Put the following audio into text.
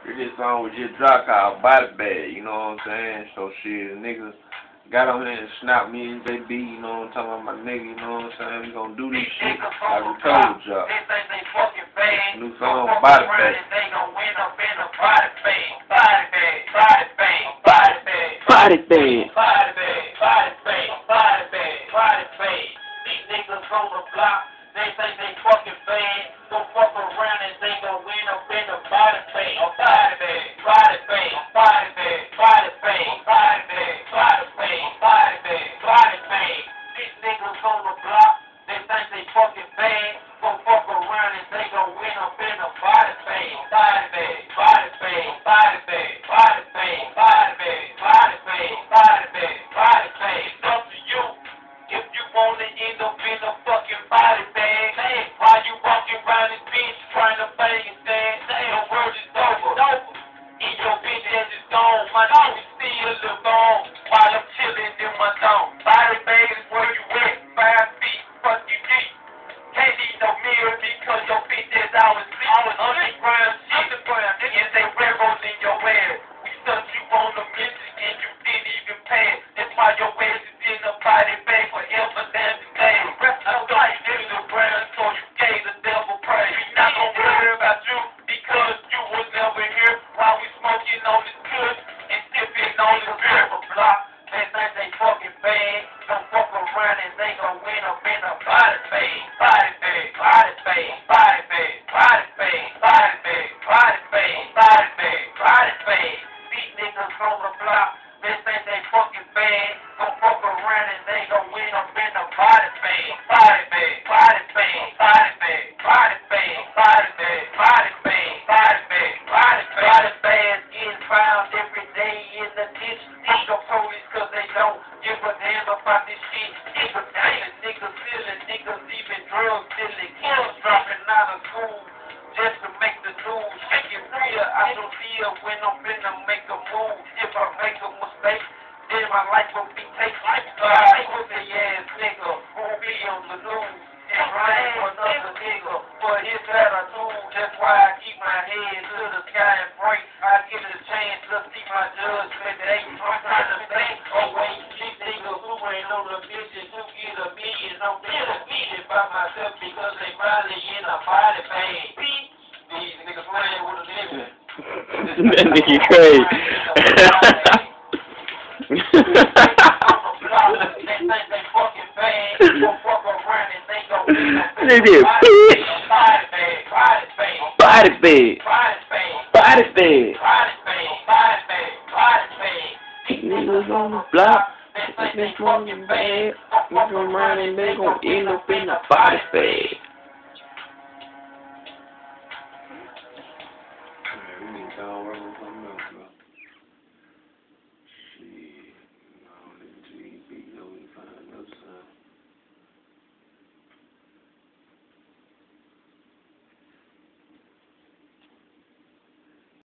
This song was just dropped called Body Bag, you know what I'm saying? So shit, niggas got on here and snapped me and baby, you know what I'm talking about, my nigga, you know what I'm saying? We gonna do this shit like we told y'all. New song, Body Bag. Body Bag. These niggas on the block, they think they fucking bad. Go fuck around and they gon' win up in the body bag. A body bag, body bag, body bag, body bag, body bag, body bag, body bag, body bag. These niggas on the block, they think they fucking bad. Go fuck around and they gon' win up in the body bag. Body bag, body bag, body bag, body bag, body bag, body bag, body bag, body bag. It's up to you. If you wanna end up in a fucking body bag, why you walking around this bitch trying to bang and stand? The word is over. And your bitch ass is gone. My nigga still live on while I'm chilling in my zone. Body bag is where you at, 5 feet, fuck you deep. Can't need no mirror because your bitch ass always sleep. Underground shit, and they railroads in your ass. We stuck you on the mission and you didn't even pass. That's why your ass is in the body bag forever, damn the day. I'm like in the ground, so you gave the devil praise. We not gonna worry about you because you was never here while we smoking on this good and sipping on this beer. Block, they think they fucking bad. Don't fuck around and they gon' win up in the body bag. Body bag, body bag, body bag, body bag, body bag, body bag, body bag, body bag. These niggas on the block, they think they fucking bad. Don't fuck around and they gon' win up in the body bag. Body bag, body bag, body bag, body bag, body bag, body bag, body bag, body bag. Body bags getting found every day in the ditch. Fuck the police cause they don't give a damn about this shit. Niggas dying, niggas stealing, niggas even drugs dealing. Kids dropping out of school just to make the news. Shake it real, I don't feel when I'm finna make a move. If I make a mistake, then my life will be taken. I was a ass nigga who be on the news and running for another nigga. But his attitude, that's why I keep my head to the sky and pray. I give it a chance to see my judgment today. I'm trying to think, oh wait, these niggas who ain't on the bitches who get a million, I'm defeated by myself because they probably in a body bag. These niggas playing with a living. That nigga crazy. They did bitch. Body bag, body bag, body bag, body bag, body bag. Niggas on the block, they think they fucking bad. Niggas gon' run and they gon' end up in the body bag. We need to go run with something else,